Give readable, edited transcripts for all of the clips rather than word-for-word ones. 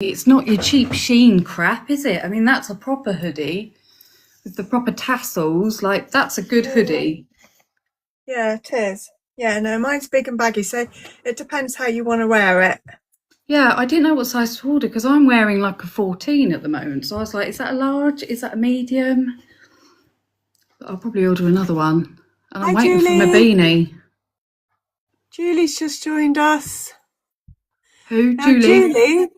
It's not your cheap Shein crap, is it? I mean, that's a proper hoodie with the proper tassels. Like, that's a good hoodie. Yeah, it is. Yeah, no, mine's big and baggy, so it depends how you want to wear it. Yeah, I didn't know what size to order because I'm wearing like a 14 at the moment. So I was like, is that a large? Is that a medium? But I'll probably order another one. And I'm Hi, waiting for my Julie. beanie. Julie's just joined us. Who? Now, Julie?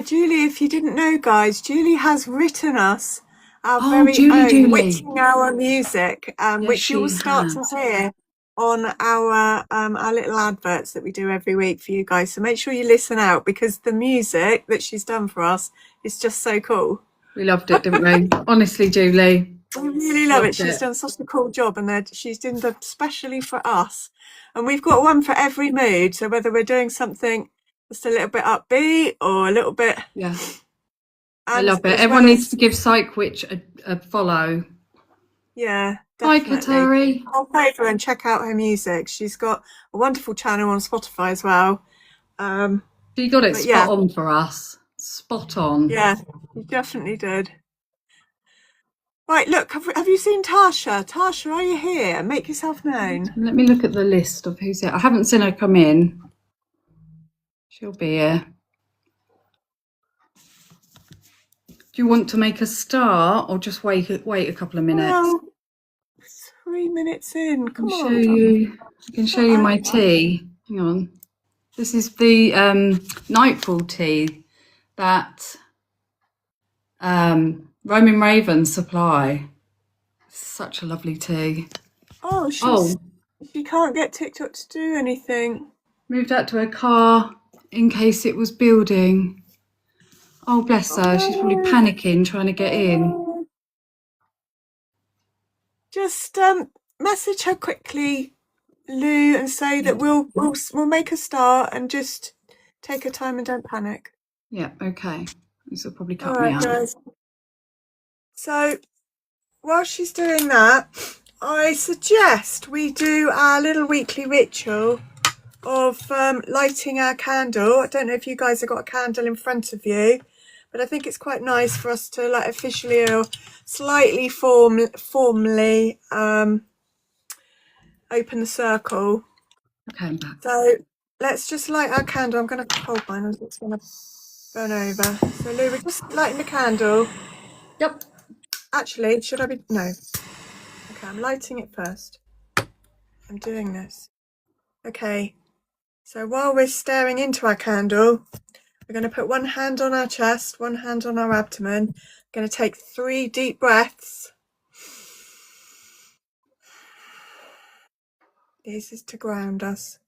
Julie, if you didn't know, guys, Julie has written us our Oh, very Julie, own Julie. Witching Hour music, Yes, which you will she start to has. hear on our little adverts that we do every week for you guys. So make sure you listen out because the music that she's done for us is just so cool. We loved it, didn't we? Honestly, Julie. We really love it. Loved She's it. done such a cool job, and she's done them specially for us. And we've got one for every mood. So whether we're doing something just a little bit upbeat or a little bit, Yeah. I and love it. as Everyone well needs to as, give Psych Witch a follow. yeah, Hi, definitely. Katari. Hop over and check out her music. She's got a wonderful channel on Spotify as well. She got it But spot yeah, on for us. Spot on. yeah, you definitely did. Right, look, have you seen Tasha? Tasha, are you here? Make yourself known. Let me look at the list of who's here. I haven't seen her come in. She'll be here. Do you want to make a start or just wait a couple of minutes? Well, 3 minutes in. Come on. I can show you my tea. Hang on. This is the Nightfall tea that Roman Ravens supply. Such a lovely tea. Oh, she can't get TikTok to do anything. Moved out to her car in case it was building. Oh, bless her. She's probably panicking trying to get in. Just message her quickly, Lou, and say that we'll make a start and just take her time and don't panic. Yeah, okay. This will probably cut All me right, out. guys. So while she's doing that, I suggest we do our little weekly ritual of lighting our candle. I don't know if you guys have got a candle in front of you, but I think it's quite nice for us to like officially or slightly formally open the circle. Okay, I'm back. So let's just light our candle. I'm going to hold mine as it's going to burn over. So Lou, we're just lighting the candle. Yep. Actually, should I be? No. Okay, I'm lighting it first. I'm doing this. Okay. So while we're staring into our candle, we're going to put one hand on our chest, one hand on our abdomen. We're going to take 3 deep breaths. This is to ground us.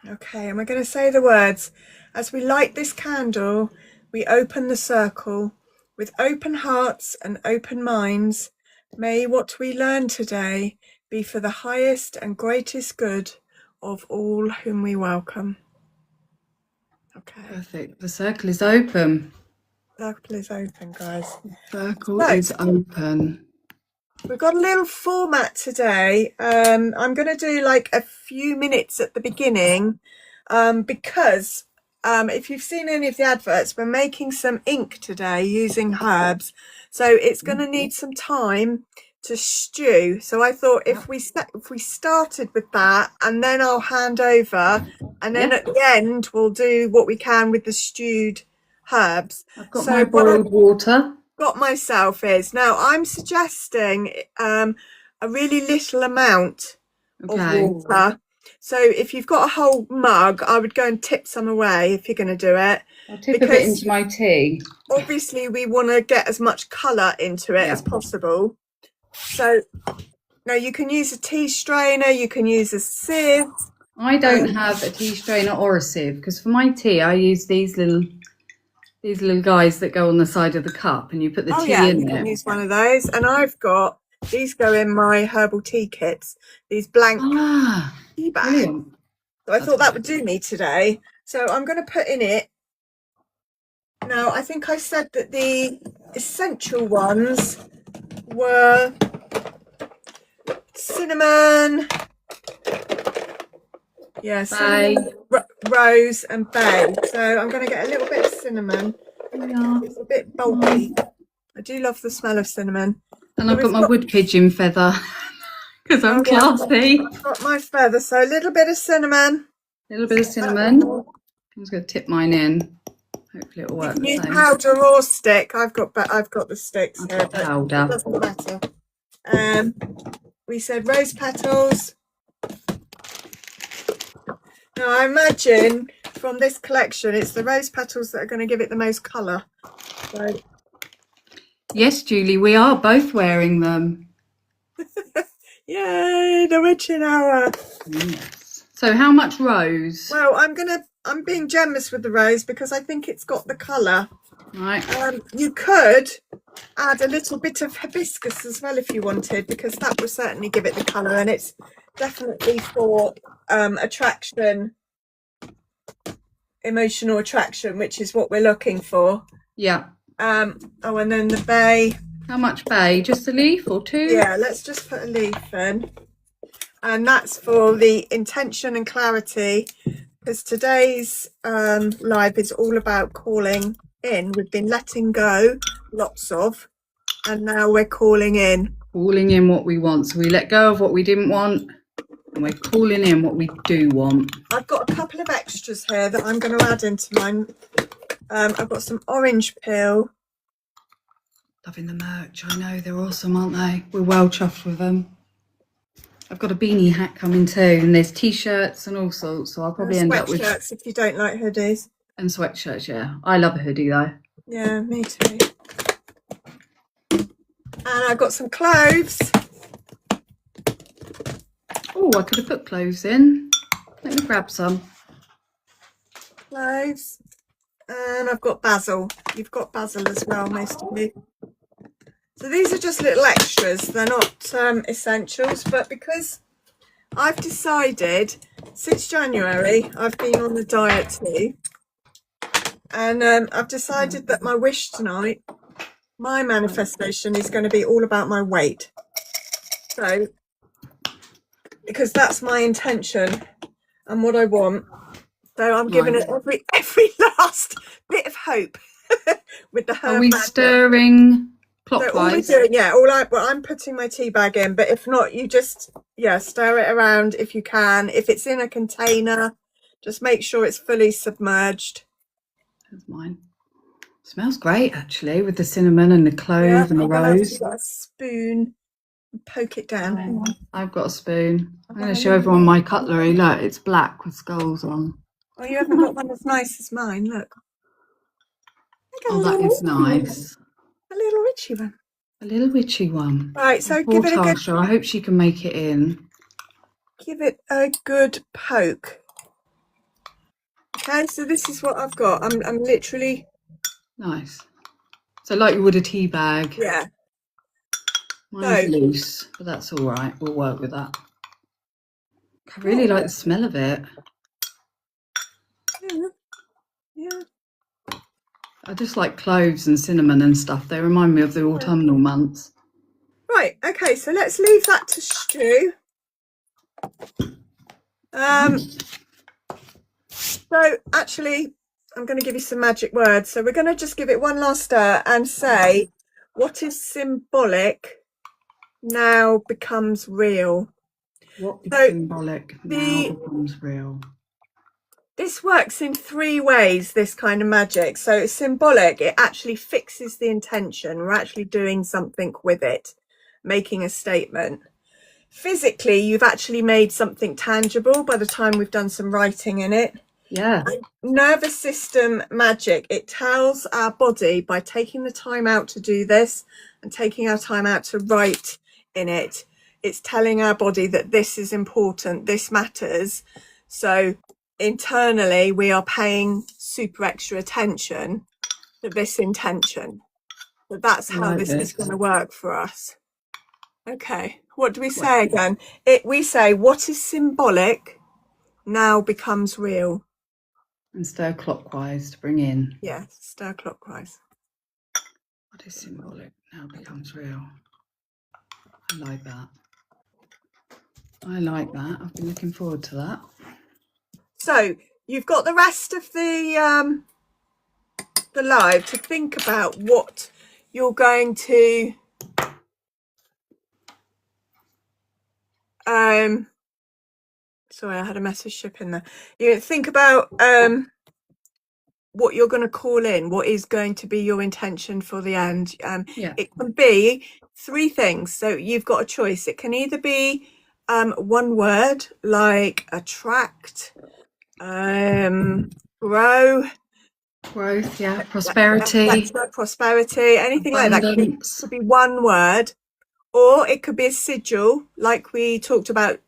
Okay, and we're going to say the words. As we light this candle, we open the circle. With open hearts and open minds, may what we learn today be for the highest and greatest good of all whom we welcome. Okay. Perfect. The circle is open. Circle is open, guys. Circle is open. We've got a little format today. I'm going to do like a few minutes at the beginning because if you've seen any of the adverts, we're making some ink today using herbs. So it's going to need some time to stew. So I thought if we started with that and then I'll hand over and then at the end we'll do what we can with the stewed herbs. I've got my boiled water. Got myself is now I'm suggesting a really little amount of water. So if you've got a whole mug, I would go and tip some away if you're going to do it. I'll tip a bit into my tea. Obviously we want to get as much colour into it as possible. So now you can use a tea strainer, you can use a sieve. I don't have a tea strainer or a sieve because for my tea I use these little guys that go on the side of the cup and you put the tea in you there. can use one of those. And I've got, these go in my herbal tea kits, these blank tea bags. Brilliant. So I thought that would do me today. So I'm going to put in it. Now, I think I said that the essential ones were cinnamon. Yeah, cinnamon, rose and bay. So I'm going to get a little bit of cinnamon. Yeah. It's a bit bulky. I do love the smell of cinnamon. And I've got my wood pigeon feather because I'm classy. I've got my feather, so a little bit of cinnamon. A little bit of cinnamon. I'm just going to tip mine in. Hopefully it'll work. You can use powder or stick. I've got the sticks I've here, got but powder. it doesn't matter. We said rose petals. Now I imagine from this collection, it's the rose petals that are going to give it the most colour. So. Yes, Julie, we are both wearing them. Yay, the witching hour. Yes. So how much rose? Well, I'm being generous with the rose because I think it's got the colour. Right. You could add a little bit of hibiscus as well if you wanted, because that will certainly give it the colour, and it's definitely for attraction, emotional attraction, which is what we're looking for. Yeah. Oh, and then the bay. How much bay? Just a leaf or two? Yeah, let's just put a leaf in. And that's for the intention and clarity, because today's live is all about calling in. We've been letting go lots of, and now we're calling in. Calling in what we want. So we let go of what we didn't want, and we're calling in what we do want. I've got a couple of extras here that I'm going to add into mine. I've got some orange peel. Loving the merch. I know, they're awesome, aren't they? We're well chuffed with them. I've got a beanie hat coming too, and there's t-shirts and all sorts, so I'll probably end up with sweatshirts if you don't like hoodies. And sweatshirts, yeah. I love a hoodie though. Yeah, me too. And I've got some cloves. Oh, I could have put cloves in. Let me grab some. Cloves. And I've got basil. You've got basil as well, most of you. So these are just little extras. They're not essentials, but because I've decided since January I've been on the diet too, and I've decided that my wish tonight, my manifestation, is going to be all about my weight. So because that's my intention and what I want. So I'm giving it every last bit of hope with the herb. Are we stirring clockwise? So all we're doing, yeah, well, I'm putting my tea bag in, but if not, you just, yeah, stir it around if you can. If it's in a container, just make sure it's fully submerged. That's mine. Smells great actually, with the cinnamon and the clove and the rose. I've got a spoon and poke it down. I've got a spoon. I'm going to show everyone my cutlery. Look, it's black with skulls on. Oh, you haven't got one as nice as mine, look. Oh, that is nice. A little witchy one. A little witchy one. Right, so Poor give it a Tasha, I hope she can make it in. Give it a good poke. Okay, so this is what I've got. I'm literally. Nice. So like you would a tea bag. Yeah. Mine's loose, but that's all right. We'll work with that. I really like the smell of it. Yeah. I just like cloves and cinnamon and stuff. They remind me of the autumnal months. Right, okay, so let's leave that to stew. So actually, I'm going to give you some magic words. So we're going to just give it one last stir and say, what is symbolic now becomes real. What is symbolic now becomes real. This works in 3 ways, this kind of magic. So it's symbolic, it actually fixes the intention. We're actually doing something with it, making a statement. Physically, you've actually made something tangible by the time we've done some writing in it. Yeah. Nervous system magic. It tells our body, by taking the time out to do this and taking our time out to write in it, it's telling our body that this is important, this matters. So internally, we are paying super extra attention to this intention. So that's how this is going to work for us. Okay, what do we say again? We say, what is symbolic now becomes real. And stir clockwise to bring in. Yeah, stir clockwise. What is symbolic now becomes real. I like that. I like that. I've been looking forward to that. So you've got the rest of the live to think about what you're going to sorry, I had a message ship in there. You think about what you're going to call in, what is going to be your intention for the end. Yeah. It can be 3 things. So you've got a choice. It can either be one word like attract, grow, Growth, yeah. Prosperity. that's prosperity, anything like that. Abundance. Could be one word, or it could be a sigil, like we talked about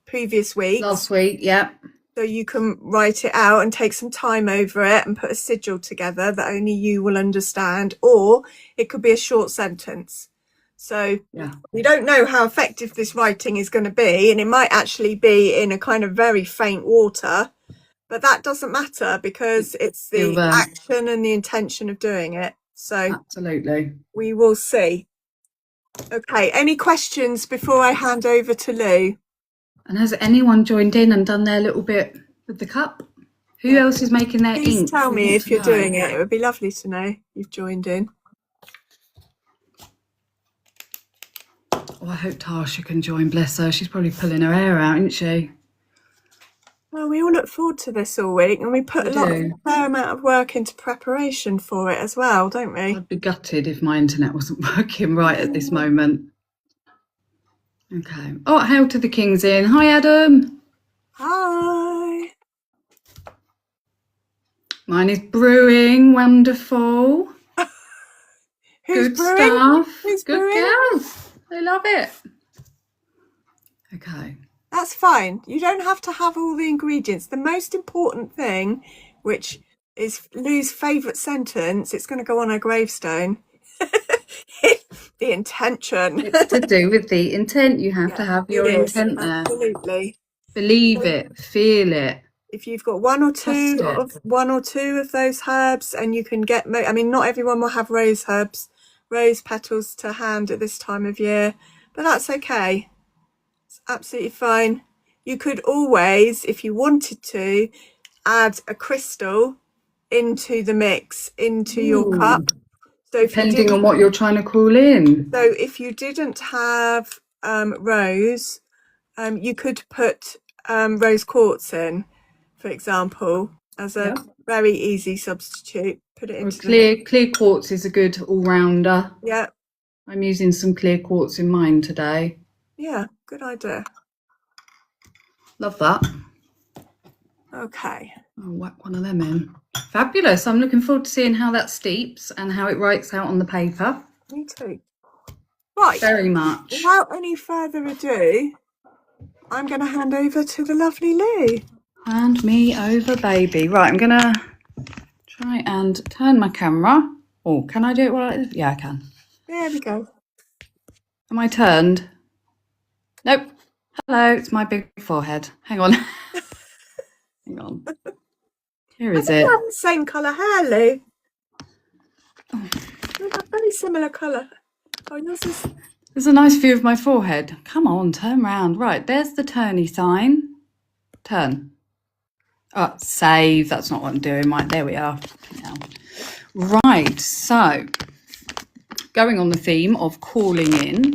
previous week. Last week, yeah. So you can write it out and take some time over it and put a sigil together that only you will understand, or it could be a short sentence. So Yeah. we don't know how effective this writing is going to be, and it might actually be in a kind of very faint water, but that doesn't matter because it's the action and the intention of doing it. So absolutely, we will see. Okay, any questions before I hand over to Lou? And has anyone joined in and done their little bit with the cup? Who else is making their Please ink? tell me if you're doing it. It would be lovely to know you've joined in. Oh, I hope Tasha can join, bless her. She's probably pulling her hair out, isn't she? Well, we all look forward to this all week, and we put a fair amount of work into preparation for it as well, don't we? I'd be gutted if my internet wasn't working right at this moment. Okay. Oh, hail to the King's in. Hi, Adam. Hi. Mine is brewing. Wonderful. Who's Good brewing? stuff. Who's Good brewing? girls. They love it. Okay. That's fine. You don't have to have all the ingredients. The most important thing, which is Lou's favourite sentence, it's going to go on her gravestone. The intention. It's to do with the intent. You have to have your intent there. Absolutely. Believe it, feel it. If you've got one or two of those herbs, and you can get, I mean, not everyone will have rose petals to hand at this time of year, but that's okay. It's absolutely fine. You could always, if you wanted to, add a crystal into the mix, into your cup. So depending on what you're trying to call in. So if you didn't have rose, you could put rose quartz in, for example, as a very easy substitute. Put it into clear quartz is a good all-rounder. Yeah. I'm using some clear quartz in mine today. Yeah, good idea. Love that. Okay. I'll whack one of them in. Fabulous. I'm looking forward to seeing how that steeps and how it writes out on the paper. Me too. Right. Very much. Without any further ado, I'm going to hand over to the lovely Lou. Hand me over, baby. Right, I'm going to try and turn my camera. Oh, can I do it while yeah, I can. There we go. Am I turned? Nope. Hello, it's my big forehead. Hang on. Hang on. Here is it. You have the same colour hair, Lou. Oh. We have very similar colour. Oh, yours is... There's a nice view of my forehead. Come on, turn round. Right, there's the turny sign. Turn. Oh, save. That's not what I'm doing. Right, there we are. Now. Right, so going on the theme of calling in,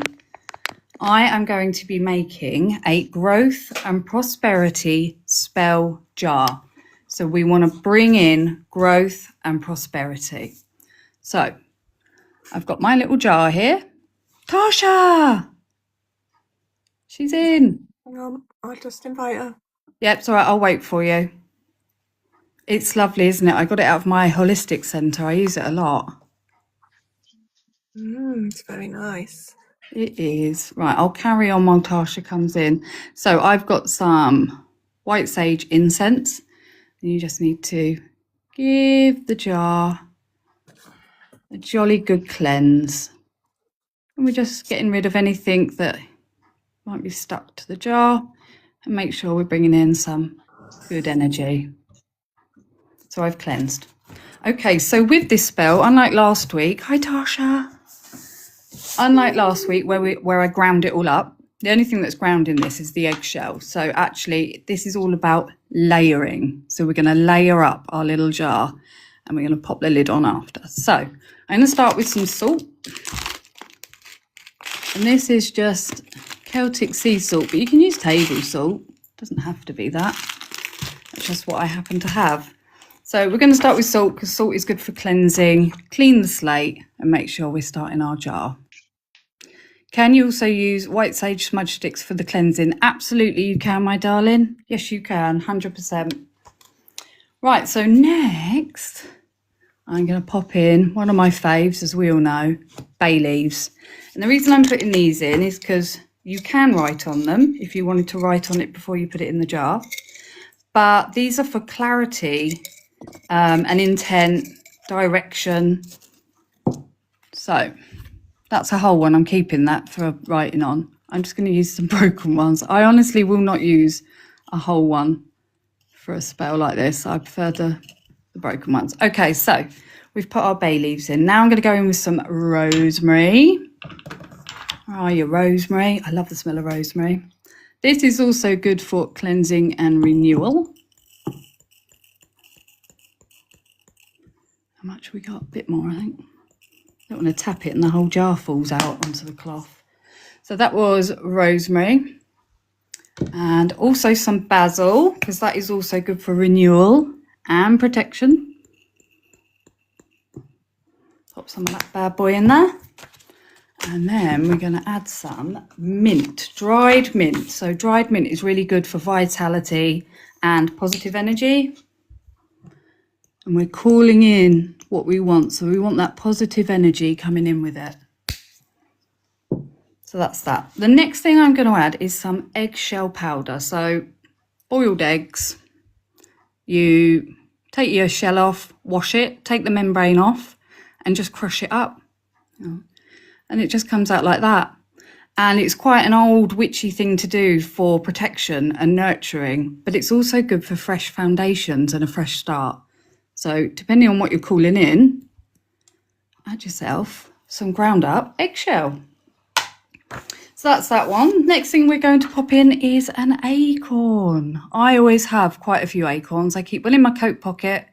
I am going to be making a growth and prosperity spell jar. So we want to bring in growth and prosperity. So I've got my little jar here. Tasha! She's in. Hang on, I'll just invite her. Yep, it's all right. I'll wait for you. It's lovely, isn't it? I got it out of my holistic centre. I use it a lot. It's very nice. It is. Right, I'll carry on while Tasha comes in. So I've got some white sage incense. And you just need to give the jar a jolly good cleanse. And we're just getting rid of anything that might be stuck to the jar and make sure we're bringing in some good energy. So I've cleansed. Okay, so with this spell, unlike last week, hi Tasha. Unlike last week where I ground it all up, The only thing that's ground in this is the eggshell. So actually, this is all about layering. So we're going to layer up our little jar and we're going to pop the lid on after. So I'm going to start with some salt. And this is just Celtic sea salt, but you can use table salt. It doesn't have to be that. That's just what I happen to have. So we're going to start with salt because salt is good for cleansing, clean the slate and make sure we're starting our jar. Can you also use white sage smudge sticks for the cleansing? Absolutely you can, my darling. Yes, you can, 100%. Right, so next I'm going to pop in one of my faves, as we all know, bay leaves. And the reason I'm putting these in is because you can write on them if you wanted to write on it before you put it in the jar. But these are for clarity and intent, direction. So that's a whole one. I'm keeping that for writing on. I'm just going to use some broken ones. I honestly will not use a whole one for a spell like this. I prefer the broken ones. Okay, so we've put our bay leaves in. Now I'm going to go in with some rosemary. Where are you, rosemary? I love the smell of rosemary. This is also good for cleansing and renewal. How much we got? A bit more, I think. Don't want to tap it and the whole jar falls out onto the cloth. So that was rosemary. And also some basil, because that is also good for renewal and protection. Pop some of that bad boy in there. And then we're going to add some mint, dried mint. So dried mint is really good for vitality and positive energy. And we're calling in what we want. So we want that positive energy coming in with it. So that's that. The next thing I'm going to add is some eggshell powder. So boiled eggs, you take your shell off, wash it, take the membrane off and just crush it up. And it just comes out like that. And it's quite an old witchy thing to do for protection and nurturing, but it's also good for fresh foundations and a fresh start. So depending on what you're calling in, add yourself some ground up eggshell. So that's that one. Next thing we're going to pop in is an acorn. I always have quite a few acorns. I keep one in my coat pocket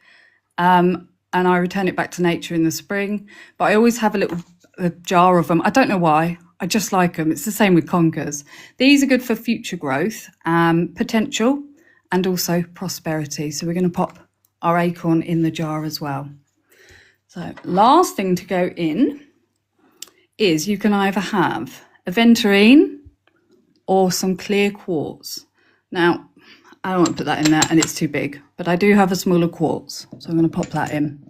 and I return it back to nature in the spring. But I always have a jar of them. I don't know why. I just like them. It's the same with conkers. These are good for future growth, potential and also prosperity. So we're going to pop our acorn in the jar as well. So last thing to go in is you can either have aventurine or some clear quartz. Now, I don't want to put that in there and it's too big, but I do have a smaller quartz. So I'm going to pop that in.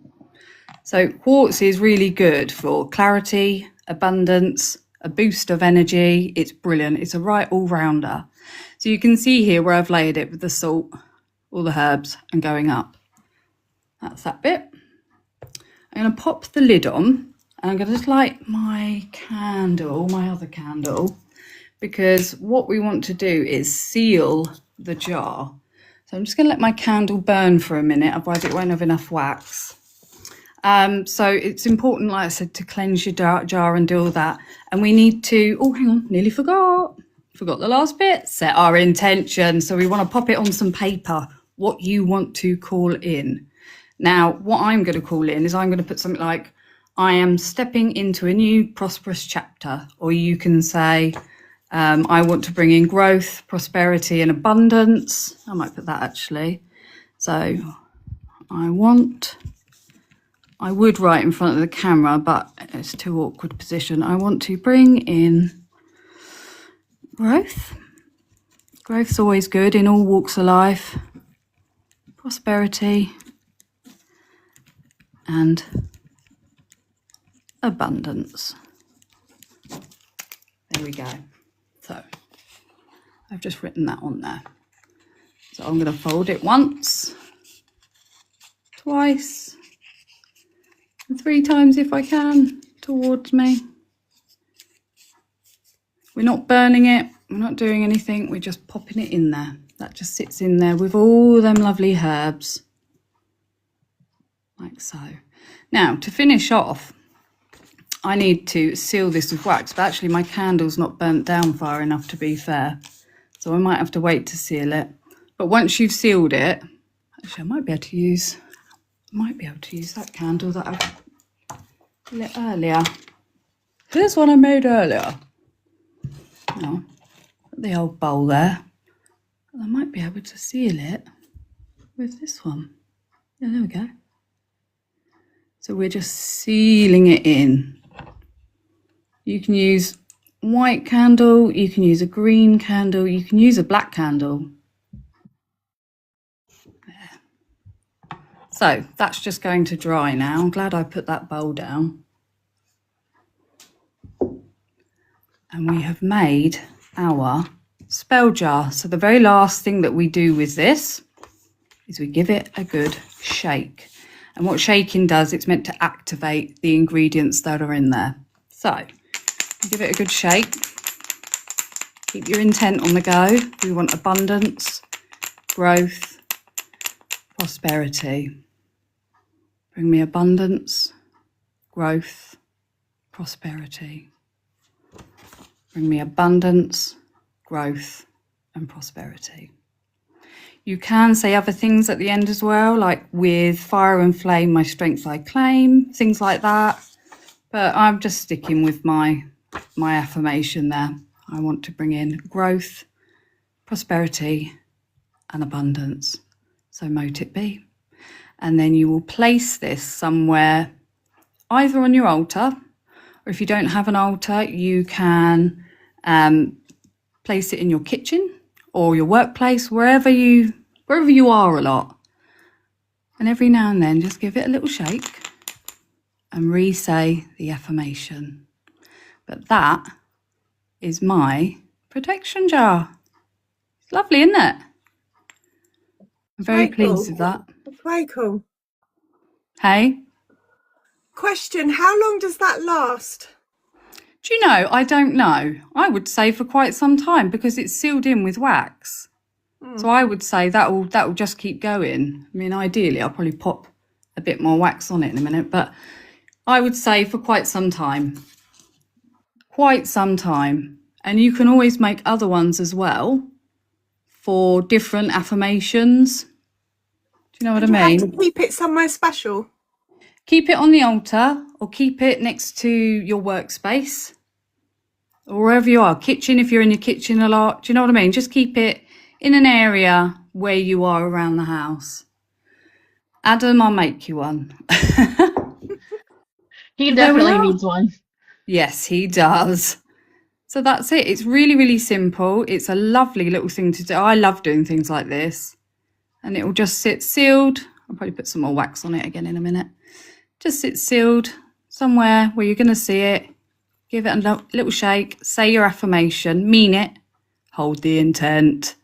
So quartz is really good for clarity, abundance, a boost of energy. It's brilliant. It's a right all-rounder. So you can see here where I've layered it with the salt, all the herbs and going up. That's that bit. I'm going to pop the lid on. And I'm going to just light my candle, my other candle, because what we want to do is seal the jar. So I'm just going to let my candle burn for a minute, otherwise it won't have enough wax. So it's important, like I said, to cleanse your jar and do all that. And we need to, oh, hang on, nearly forgot the last bit, set our intention. So we want to pop it on some paper, what you want to call in. Now, what I'm going to call in is I'm going to put something like, I am stepping into a new prosperous chapter, or you can say, I want to bring in growth, prosperity and abundance. I might put that actually. So I would write in front of the camera, but it's too awkward position. I want to bring in growth. Growth's always good in all walks of life. Prosperity and abundance. There we go. So I've just written that on there. So I'm going to fold it once, twice, and 3 times if I can towards me. We're not burning it. We're not doing anything. We're just popping it in there. That just sits in there with all them lovely herbs. Like so. Now to finish off, I need to seal this with wax, but actually my candle's not burnt down far enough, to be fair. So I might have to wait to seal it. But once you've sealed it, actually I might be able to use that candle that I lit earlier. Here's one I made earlier. Oh, the old bowl there. I might be able to seal it with this one. Yeah, there we go. So we're just sealing it in. You can use white candle, you can use a green candle, you can use a black candle. There. So that's just going to dry now. I'm glad I put that bowl down. And we have made our spell jar. So the very last thing that we do with this is we give it a good shake. And what shaking does, it's meant to activate the ingredients that are in there. So give it a good shake. Keep your intent on the go. We want abundance, growth, prosperity. Bring me abundance, growth, prosperity. Bring me abundance, growth, and prosperity. You can say other things at the end as well, like with fire and flame, my strength I claim, things like that. But I'm just sticking with my affirmation there. I want to bring in growth, prosperity, and abundance. So mote it be. And then you will place this somewhere, either on your altar, or if you don't have an altar, you can place it in your kitchen or your workplace, wherever you are a lot. And every now and then, just give it a little shake and re-say the affirmation. But that is my protection jar. It's lovely, isn't it? I'm very pleased with that. It's very cool. Hey? Question, how long does that last? Do you know, I don't know. I would say for quite some time because it's sealed in with wax. So I would say that'll just keep going. I mean, ideally, I'll probably pop a bit more wax on it in a minute, but I would say for quite some time. Quite some time. And you can always make other ones as well for different affirmations. Do you know what I mean? You have to keep it somewhere special. Keep it on the altar or keep it next to your workspace or wherever you are. Kitchen, if you're in your kitchen a lot. Do you know what I mean? Just keep it in an area where you are around the house. Adam, I'll make you one. He definitely needs one. Yes, he does. So that's it. It's really, really simple. It's a lovely little thing to do. I love doing things like this. And it will just sit sealed. I'll probably put some more wax on it again in a minute. Just sit sealed somewhere where you're going to see it. Give it a little shake. Say your affirmation. Mean it. Hold the intent.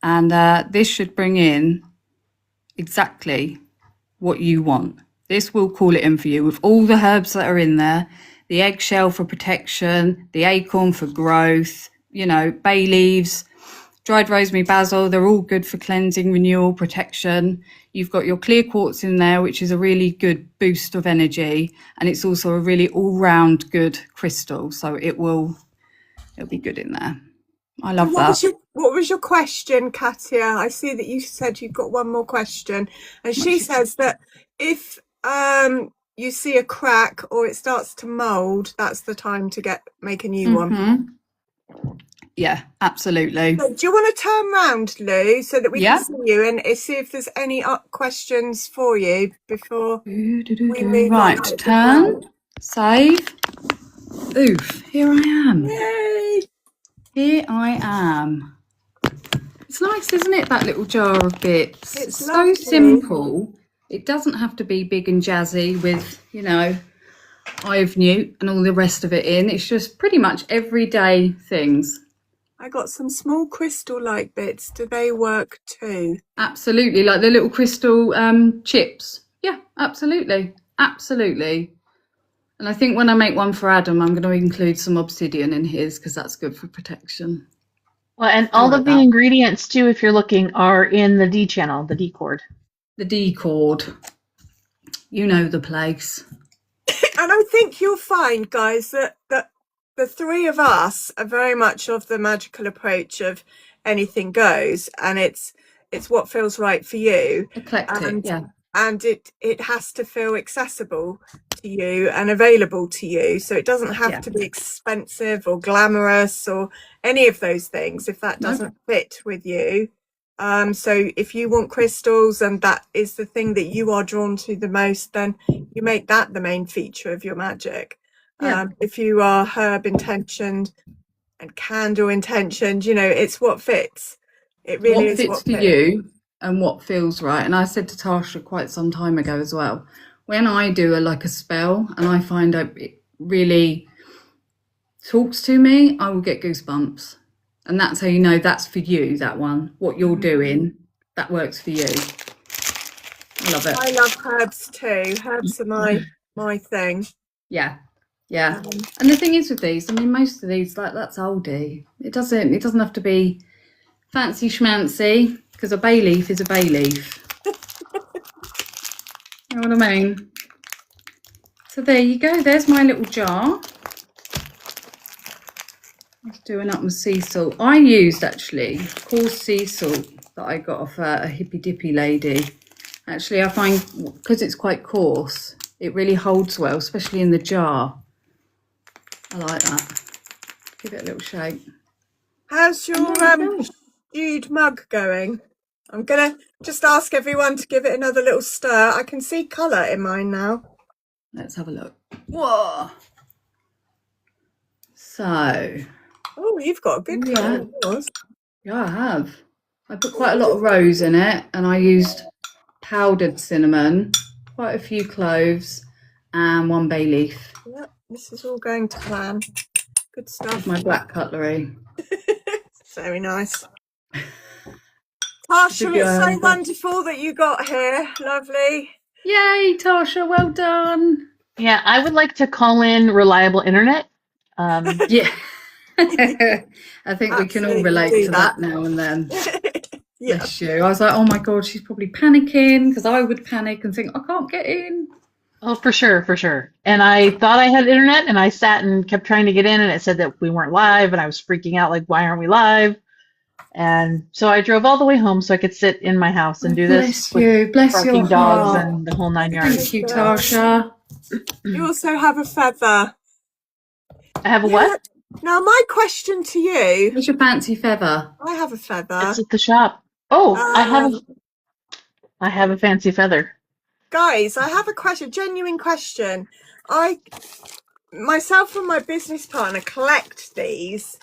And this should bring in exactly what you want. This will call it in for you with all the herbs that are in there. The eggshell for protection, the acorn for growth, you know, bay leaves, dried rosemary, basil. They're all good for cleansing, renewal, protection. You've got your clear quartz in there, which is a really good boost of energy. And it's also a really all-round good crystal. So it'll be good in there. I love that. What was your question, Katia? I see that you said you've got one more question. And she says that if you see a crack or it starts to mould, that's the time to make a new one. Yeah, absolutely. So do you want to turn round, Lou, so that we can see you and see if there's any questions for you before we move on? Right, turn, save. Oof, here I am. Yay! Here I am. It's nice, isn't it, that little jar of bits? It's so lovely. simple. It doesn't have to be big and jazzy with, you know, Eye of Newt and all the rest of it in. It's just pretty much everyday things. I got some small crystal-like bits. Do they work too? Absolutely, like the little crystal chips. Yeah, absolutely. Absolutely. And I think when I make one for Adam, I'm going to include some obsidian in his because that's good for protection. Well, and all of the ingredients too, if you're looking, are in the D channel, the D cord. The D cord. You know the place. And I think you'll find, guys, that the three of us are very much of the magical approach of anything goes, and it's what feels right for you, Eclectic, yeah. and it has to feel accessible to you and available to you. So it doesn't have to be expensive or glamorous or any of those things if that doesn't fit with you. So if you want crystals and that is the thing that you are drawn to the most, then you make that the main feature of your magic. If you are herb intentioned and candle intentioned, you know, it's what fits. It really What is fits what for fits. you and what feels right. And I said to Tasha quite some time ago as well, when I do a spell and I find it really talks to me, I will get goosebumps. And that's how you know that's for you, that one. What you're doing, that works for you. I love it. I love herbs too. Herbs are my thing. Yeah. And the thing is with these, I mean, most of these, like, that's oldie. It doesn't have to be fancy schmancy, because a bay leaf is a bay leaf. You know what I mean? So there you go. There's my little jar. I was doing up my sea salt. I used actually coarse sea salt that I got off a hippy dippy lady. Actually, I find because it's quite coarse, it really holds well, especially in the jar. I like that. Give it a little shake. How's your stewed mug going? I'm gonna just ask everyone to give it another little stir. I can see colour in mine now. Let's have a look. Whoa. So. Oh, you've got a good colour in yours. Yeah, I have. I put quite a lot of rose in it, and I used powdered cinnamon, quite a few cloves, and 1 bay leaf. Yep, this is all going to plan. Good stuff. My black cutlery. Very nice. Tasha, it's so wonderful that you got here. Lovely. Yay, Tasha, well done. Yeah, I would like to call in reliable internet. Yeah. I think we can all relate to that now and then. Yeah. Bless you. I was like, oh my God, she's probably panicking, because I would panic and think, I can't get in. Oh, for sure. And I thought I had internet, and I sat and kept trying to get in, and it said that we weren't live, and I was freaking out, like, why aren't we live? And so I drove all the way home so I could sit in my house and do this. Bless your dogs heart. and the whole 9 yards. Thank you, Tasha. You also have a feather. I have a what? Now, my question to you. What's your fancy feather? I have a feather. It's at the shop. Oh, I have a fancy feather. Guys, I have a question, genuine question. Myself and my business partner collect these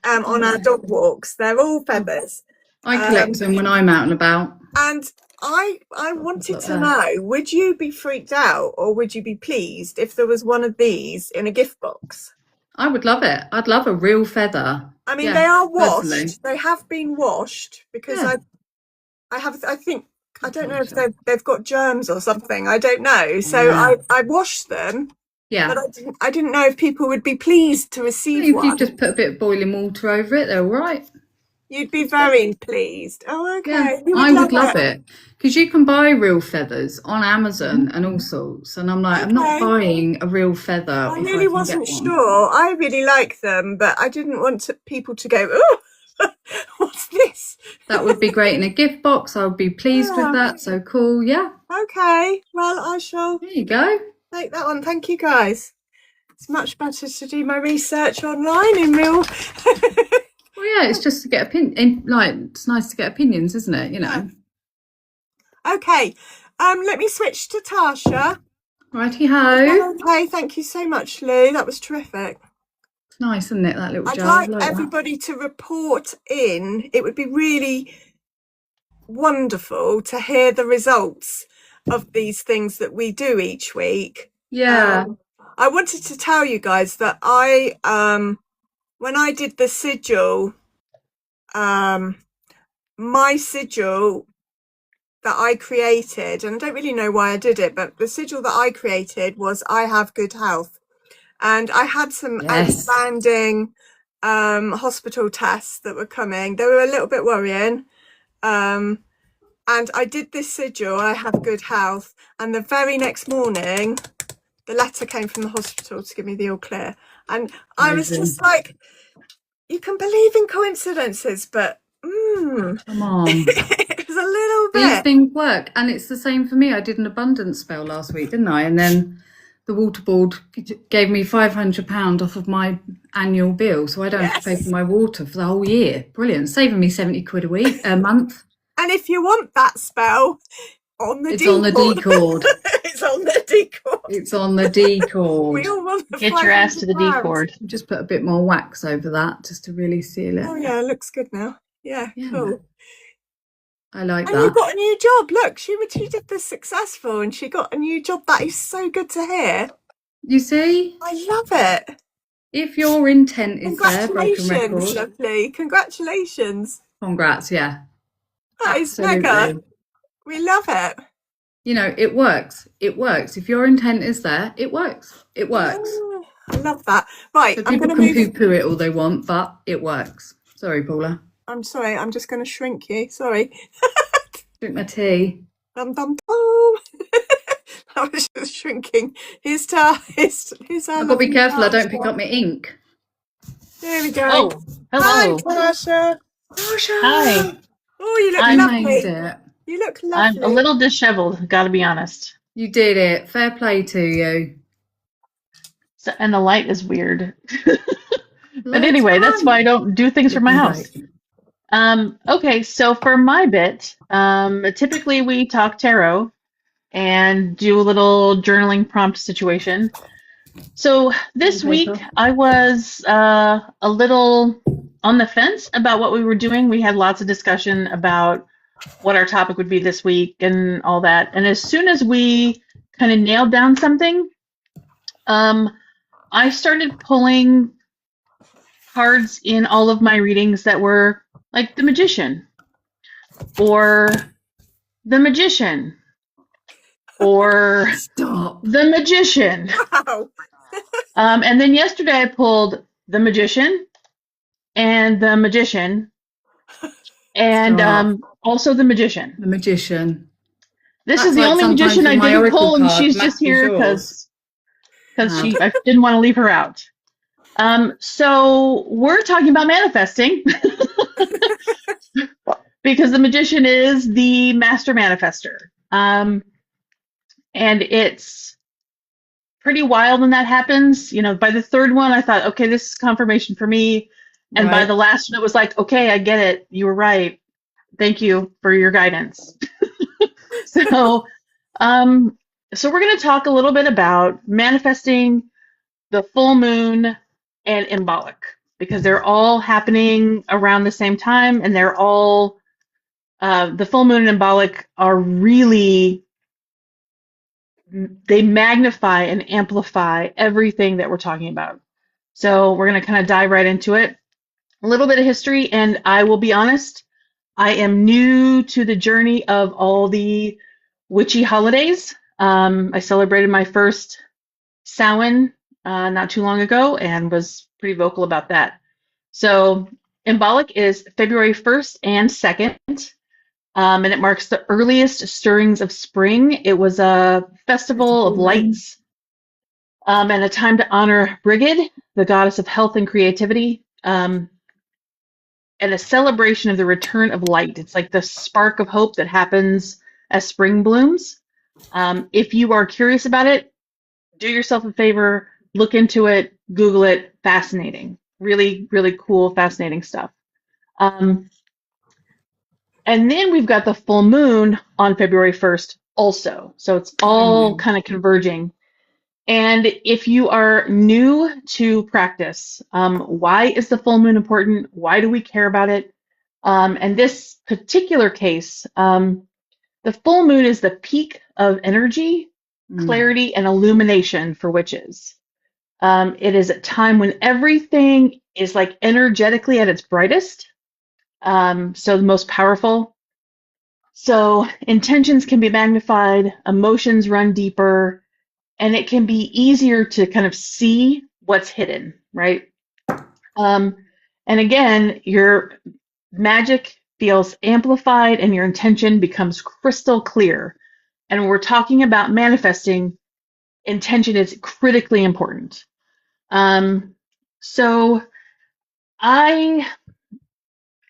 on our dog walks. They're all feathers. I collect them when I'm out and about. And I wanted to know, would you be freaked out or would you be pleased if there was one of these in a gift box? I would love it. I'd love a real feather. I mean, they are washed. Personally. They have been washed because I think I don't know if they've got germs or something. I don't know. So I washed them. Yeah. But I didn't know if people would be pleased to receive one. If you just put a bit of boiling water over it, they're all right. You'd be very pleased. Oh, okay. Yeah, I would love it. Because you can buy real feathers on Amazon and all sorts. And I'm like, I'm not buying a real feather. I really wasn't sure. I really like them, but I didn't want people to go, oh, what's this? That would be great in a gift box. I would be pleased with that. So cool. Yeah. Okay. Well, I shall. There you go. Take that one. Thank you, guys. It's much better to do my research online in real. Well, yeah, it's just to get it's nice to get opinions, isn't it? You know. Okay. Let me switch to Tasha. Righty ho. Okay, thank you so much, Lou. That was terrific. It's nice, isn't it? That little jar. I'd like everybody to report in. It would be really wonderful to hear the results of these things that we do each week. Yeah. I wanted to tell you guys that when I did the sigil, my sigil that I created, and I don't really know why I did it, but the sigil that I created was I have good health. And I had some outstanding hospital tests that were coming. They were a little bit worrying. And I did this sigil, I have good health. And the very next morning, the letter came from the hospital to give me the all clear. And I was Amazing. just like, you can believe in coincidences, but Come on. it was a little These bit. things work, and it's the same for me. I did an abundance spell last week, didn't I? And then the water board gave me £500 off of my annual bill, so I don't have to pay Yes. for my water for the whole year. Brilliant, saving me 70 quid a month. And if you want that spell on the It's on the D-cord, D cord. it's on the D-cord. It's on the D cord. We all want the Get your ass to the D £500. cord. Just put a bit more wax over that just to really seal it. Oh yeah, it looks good now. Yeah, Yeah. cool. I like And you that. got a new job. Look, she did this successful, and she got a new job. That is so good to hear. You see, I love it. if your intent is there, broken Congratulations, record. lovely. Congratulations. Congrats, yeah. That is mega. Absolutely. We love it. You know, it works. It works. If your intent is there, it works. It works. Oh, I love that. Right, So I'm people going to can move. poo-poo it all they want, but it works. Sorry, Paula. I'm sorry. I'm just going to shrink you. Sorry. Drink my tea. Dum dum dum. That was just shrinking. Here's our. I've got to be careful I don't pick up my ink. There we go. Oh, hello. Hi, Tasha. Tasha. Hi. Oh, you look I'm You made lovely. it. You look I'm lovely. a little disheveled, gotta be honest. You did it. Fair play to you. So, and the light is weird. But Let's anyway, that's run. why I don't do things from my house. Okay, so for my bit, typically we talk tarot and do a little journaling prompt situation. So this On week paper. I was a little on the fence about what we were doing. We had lots of discussion about what our topic would be this week and all that. And as soon as we kind of nailed down something, I started pulling cards in all of my readings that were like the Magician, or the Magician, or Stop. the Magician. Wow. And then yesterday I pulled the Magician and the Magician and Stop. also the Magician. The Magician. This That's is the like only sometimes Magician I with my didn't oracle pull, and card she's just matches here yours. because Oh. I didn't want to leave her out. So we're talking about manifesting because the Magician is the master manifester. And it's pretty wild when that happens. You know, by the third one, I thought, okay, this is confirmation for me. And by Right. the last one, it was like, okay, I get it. You were right. Thank you for your guidance. So, so we're going to talk a little bit about manifesting, the full moon, and Embolic, because they're all happening around the same time, and they're all the full moon and Embolic are really, they magnify and amplify everything that we're talking about. So we're going to kind of dive right into it. A little bit of history, and I will be honest, I am new to the journey of all the witchy holidays. I celebrated my first Samhain not too long ago and was pretty vocal about that. So Embolic is February 1st and 2nd, and it marks the earliest stirrings of spring. It was a festival of lights and a time to honor Brigid, the goddess of health and creativity, and a celebration of the return of light. It's like the spark of hope that happens as spring blooms. If you are curious about it, do yourself a favor, look into it, Google it. Fascinating. Really, really cool, fascinating stuff. And then we've got the full moon on February 1st also. So it's all kind of converging. And if you are new to practice, why is the full moon important? Why do we care about it? In this particular case, the full moon is the peak of energy, clarity, and illumination for witches. It is a time when everything is like energetically at its brightest, so the most powerful. So intentions can be magnified, emotions run deeper, and it can be easier to kind of see what's hidden, right? And again, your magic feels amplified and your intention becomes crystal clear. And when we're talking about manifesting, intention is critically important. So I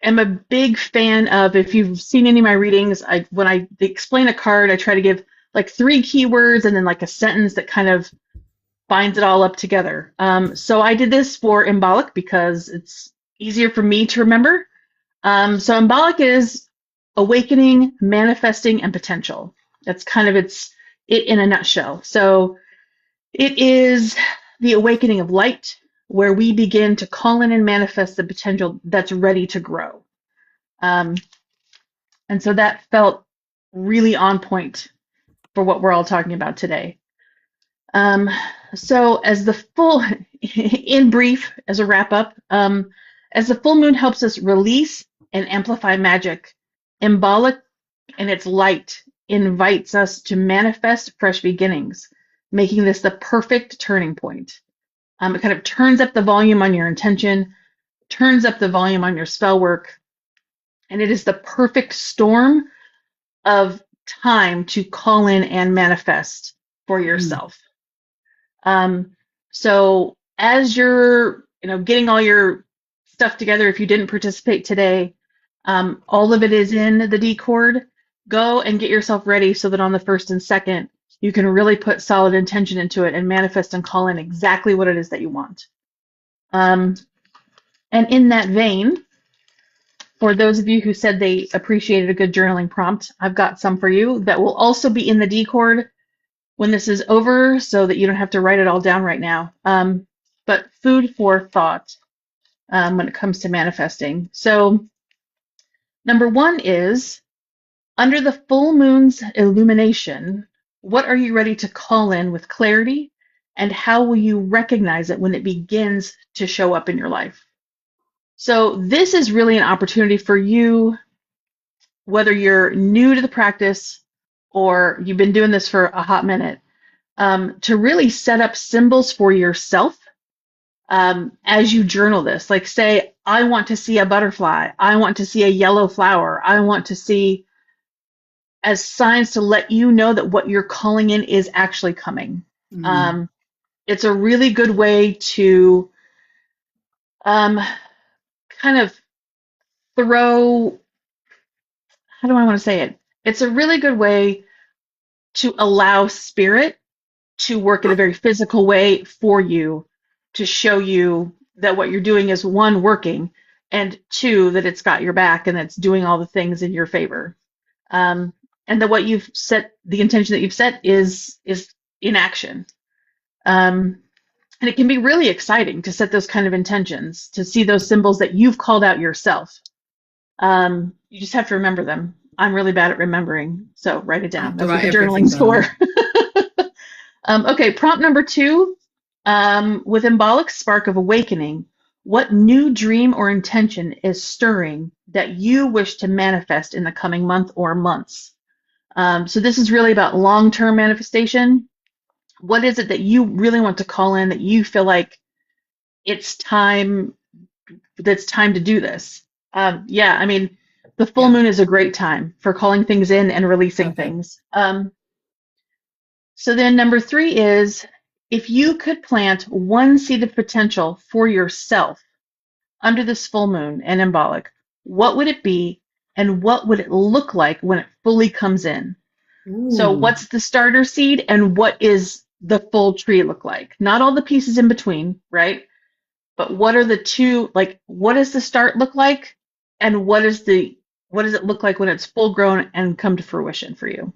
am a big fan of, if you've seen any of my readings, when I explain a card, I try to give like 3 keywords and then like a sentence that kind of binds it all up together. So I did this for Embolic because it's easier for me to remember. So Embolic is awakening, manifesting, and potential. That's kind of it in a nutshell. So it is the awakening of light, where we begin to call in and manifest the potential that's ready to grow. And so that felt really on point for what we're all talking about today. So as the full, in brief, as a wrap up, as the full moon helps us release and amplify magic, Embolic and its light invites us to manifest fresh beginnings, making this the perfect turning point. It kind of turns up the volume on your intention, turns up the volume on your spell work, and it is the perfect storm of time to call in and manifest for yourself. So as you're, getting all your stuff together, if you didn't participate today, all of it is in the Discord. Go and get yourself ready so that on the 1st and 2nd, you can really put solid intention into it and manifest and call in exactly what it is that you want. And in that vein, for those of you who said they appreciated a good journaling prompt, I've got some for you that will also be in the Discord when this is over, so that you don't have to write it all down right now. But food for thought when it comes to manifesting. So number 1 is, under the full moon's illumination, what are you ready to call in with clarity, and how will you recognize it when it begins to show up in your life? So this is really an opportunity for you, whether you're new to the practice or you've been doing this for a hot minute, to really set up symbols for yourself as you journal this. Like, say, I want to see a butterfly. I want to see a yellow flower. I want to see, as signs to let you know that what you're calling in is actually coming. It's a really good way to kind of throw, how do I want to say it? It's a really good way to allow spirit to work in a very physical way for you, to show you that what you're doing is, 1, working, and 2, that it's got your back and it's doing all the things in your favor. And that what you've set, the intention that you've set is in action. And it can be really exciting to set those kind of intentions, to see those symbols that you've called out yourself. You just have to remember them. I'm really bad at remembering, so write it down. That's what the journaling's for. Okay, prompt number 2, with Embolic Spark of Awakening, what new dream or intention is stirring that you wish to manifest in the coming month or months? So this is really about long-term manifestation. What is it that you really want to call in, that you feel like it's time to do this? Yeah, I mean, the full moon is a great time for calling things in and releasing things. So then number 3 is, if you could plant 1 seed of potential for yourself under this full moon and Embolic, what would it be, and what would it look like when it fully comes in? So what's the starter seed, and what is the full tree look like? Not all the pieces in between, right? But what are the 2, like, what does the start look like, and what does it look like when it's full grown and come to fruition for you?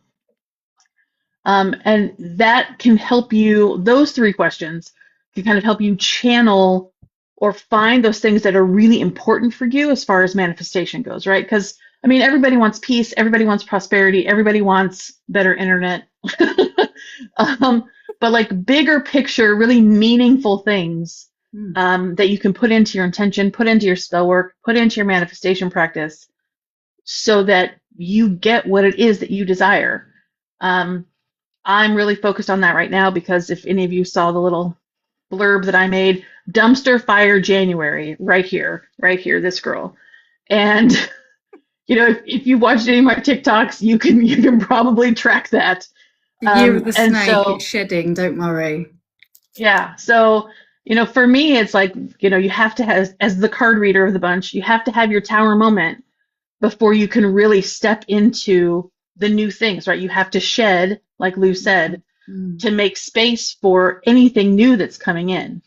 And that can help you, those 3 questions can kind of help you channel or find those things that are really important for you as far as manifestation goes, right? Because, I mean, everybody wants peace, everybody wants prosperity, everybody wants better internet. But like bigger picture, really meaningful things that you can put into your intention, put into your spell work, put into your manifestation practice, so that you get what it is that you desire. I'm really focused on that right now, because if any of you saw the little blurb that I made, dumpster fire January, right here, this girl. And if you watched any of my TikToks, you can probably track that. The year of the And snake, so it's shedding, don't worry. yeah, so for me, it's like, you have to have, as the card reader of the bunch, you have to have your tower moment before you can really step into the new things, right? You have to shed, like Lou said, Mm. to make space for anything new that's coming in.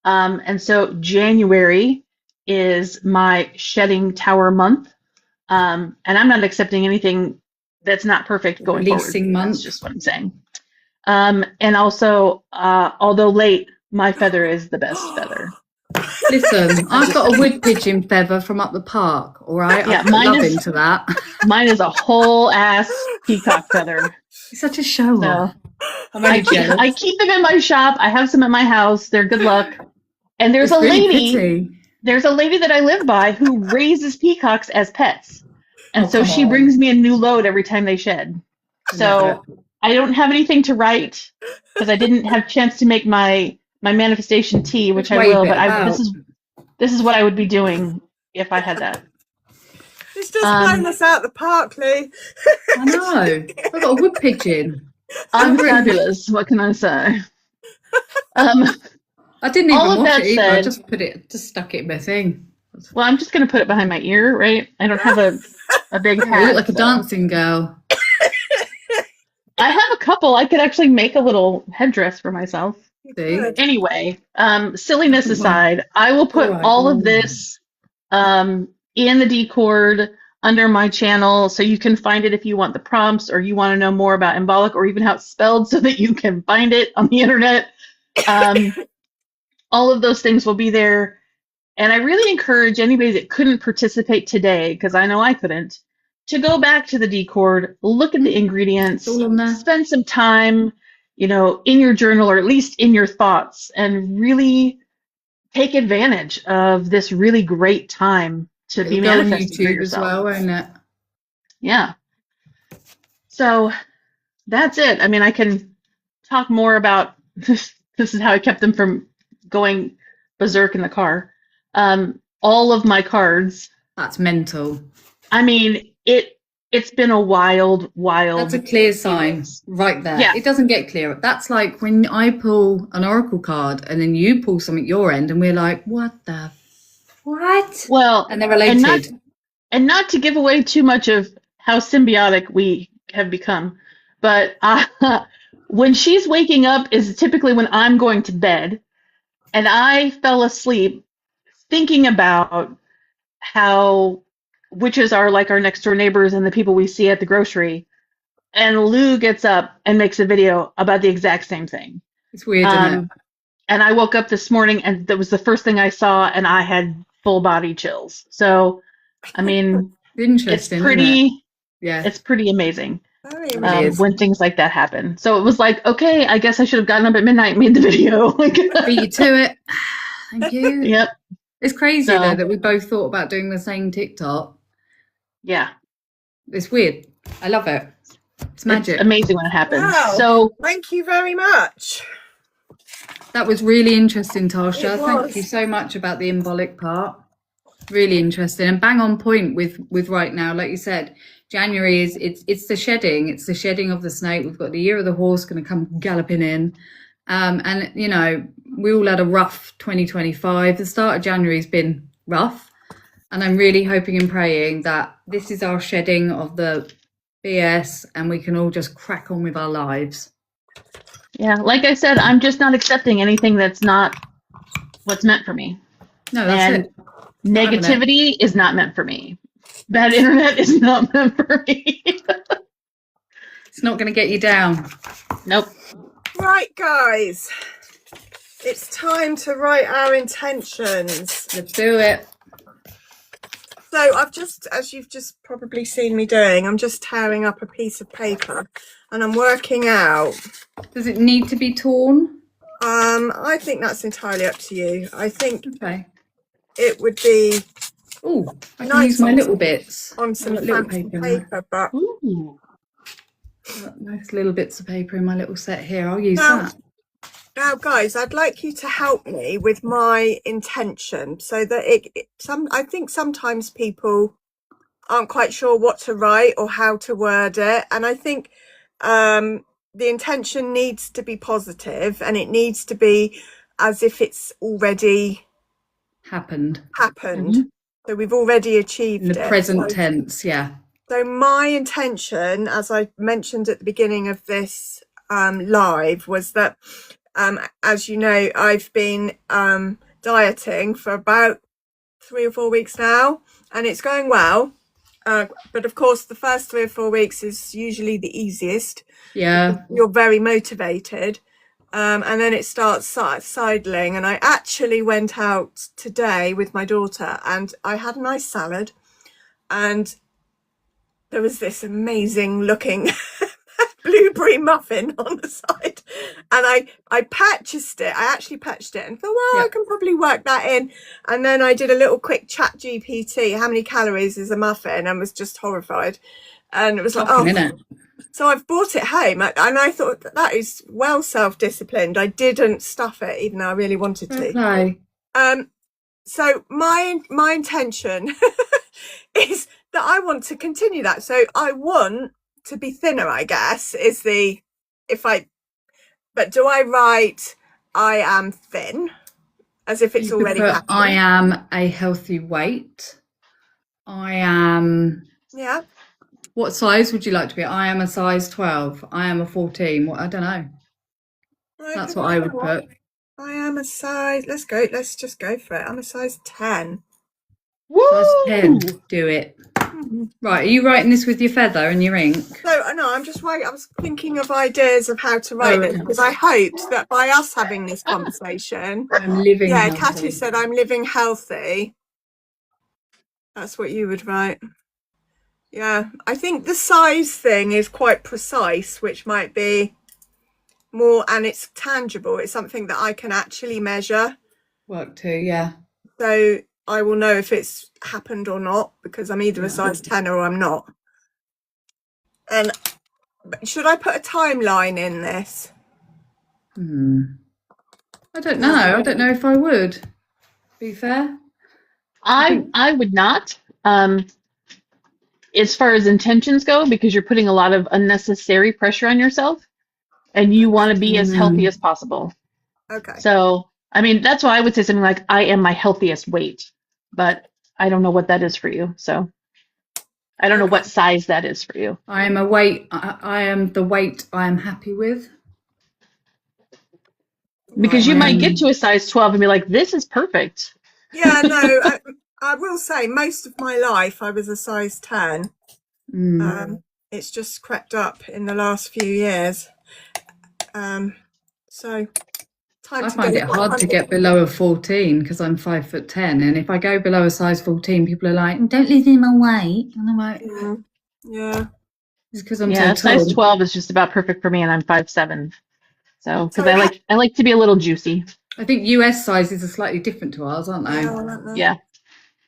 And so January is my shedding tower month. And I'm not accepting anything that's not perfect going forward. Releasing That's month. just what I'm saying. And also, although late, my feather is the best feather. Listen, I've got a wood pigeon feather from up the park, all right? Yeah, I put love into that. Mine is a whole ass peacock feather. You're such a show So off. I'm only jealous. I keep them in my shop. I have some at my house. They're good luck. And It's really pretty. there's a lady that I live by who raises peacocks as pets. And Oh, so come she on. brings me a new load every time they shed. I love So I don't have anything to write because I didn't have a chance to make my manifestation tea, which Just I wave will, it but about. this is what I would be doing if I had that. It's just blown us out the park, Lee. I know. I've got a wood pigeon. I'm fabulous. What can I say? I didn't all even of wash that it either. I said- just stuck it in my thing. Well, I'm just going to put it behind my ear, right? I don't have a big You hat. look like a so- dancing girl. I have a couple. I could actually make a little headdress for myself. See? Anyway, silliness aside, I will put Alright, all of well. this in the Discord under my channel, so you can find it if you want the prompts or you want to know more about Embolic or even how it's spelled so that you can find it on the internet. All of those things will be there. And I really encourage anybody that couldn't participate today, because I know I couldn't, to go back to the Discord, look at the ingredients, It's all on there. spend some time, in your journal or at least in your thoughts, and really take advantage of this really great time to be It'll go on manifesting for YouTube as yourself. well, won't it? Yeah. So that's it. I mean, I can talk more about this. This is how I kept them from going berserk in the car. All of my cards. That's mental. I mean, it's been a wild. That's a clear sign right there. Yeah. It doesn't get clearer. That's like when I pull an oracle card and then you pull something your end and we're like, what? Well, And they're related. And not to give away too much of how symbiotic we have become, but when she's waking up is typically when I'm going to bed, and I fell asleep thinking about how witches are like our next door neighbors and the people we see at the grocery. And Lou gets up and makes a video about the exact same thing. It's weird, isn't it? And I woke up this morning and that was the first thing I saw, and I had full body chills. So, I mean, Interesting. it's pretty, Isn't it? Yeah. it's pretty amazing Very It amazing. is. when things like that happen. So it was like, okay, I guess I should have gotten up at midnight and made the video. Like, Beat you to it. Thank you. yep, It's crazy So- though that we both thought about doing the same TikTok. yeah, It's weird. I love it. It's magic. it's amazing when it happens. Wow. So Thank you very much. That was really interesting, Tasha. It Thank was. you so much about the embolic part. Really interesting and bang on point with right now. Like you said, January is it's the shedding. It's the shedding of the snake. We've got the year of the horse going to come galloping in. And we all had a rough 2025. The start of January has been rough. And I'm really hoping and praying that this is our shedding of the BS and we can all just crack on with our lives. yeah, like I said, I'm just not accepting anything that's not what's meant for me. No, that's And it. negativity is not meant for me. Bad internet is not meant for me. It's not going to get you down. Nope. Right, guys. It's time to write our intentions. Let's do it. So I've just, as you've just probably seen me doing, I'm just tearing up a piece of paper and I'm working out. Does it need to be torn? I think that's entirely up to you. I think Okay. it would be Oh, I can Nice use my on little bits. on some I've got little fancy paper in there. paper, but Ooh. I've got nice little bits of paper in my little set here. I'll use Now- that. now, guys, I'd like you to help me with my intention so that I think sometimes people aren't quite sure what to write or how to word it, and I think the intention needs to be positive, and it needs to be as if it's already Happened. happened. So we've already achieved In the it. present tense, yeah. So my intention, as I mentioned at the beginning of this live, was that, as you know, I've been dieting for about 3 or 4 weeks now, and it's going well. But of course, the first 3 or 4 weeks is usually the easiest. Yeah. You're very motivated. And then it starts sidling. And I actually went out today with my daughter, and I had a nice salad, and there was this amazing looking blueberry muffin on the side, and I purchased it. I actually purchased it and thought, well, I can probably work that in. And then I did a little quick chat GPT, how many calories is a muffin, and was just horrified. And it was like, so I've brought it home, and I thought that is well self-disciplined. I didn't stuff it, even though I really wanted to. Okay. So my intention is that I want to continue that. So I want to be thinner, I guess, but do I write I am thin as if it's already happened? I am a healthy weight. I am. Yeah. What size would you like to be? I am a size 12. I am a 14. What? I don't know. That's what I would put. I am a size. Let's just go for it. I'm a size 10. Woo! Size 10. Do it. Right. Are you writing this with your feather and your ink? So no, I'm just writing. I was thinking of ideas of how to write this, because I hoped that by us having this conversation, I'm living. Yeah, healthy. Katy said I'm living healthy. That's what you would write. Yeah, I think the size thing is quite precise, which might be more, and it's tangible. It's something that I can actually measure. Work too, yeah. So I will know if it's happened or not, because I'm either a size 10 or I'm not. And should I put a timeline in this? I don't know. I don't know if I would. Be fair. I would not. As far as intentions go, because you're putting a lot of unnecessary pressure on yourself, and you want to be as healthy as possible. Okay. So, I mean, that's why I would say something like, I am my healthiest weight, but I don't know what that is for you. So I don't know what size that is for you. I am a weight. I am the weight I am happy with. Because you might get to a size 12 and be like, this is perfect. Yeah, no, I will say most of my life I was a size 10. It's just crept up in the last few years. So time I to find it hard to get below a 14 because I'm 5'10", and if I go below a size 14, people are like, "Don't lose any more weight," and I'm like, yeah. It's because I'm Yeah, so tall. size 12 is just about perfect for me, and I'm 5'7". So, because I like to be a little juicy. I think US sizes are slightly different to ours, aren't they? Yeah.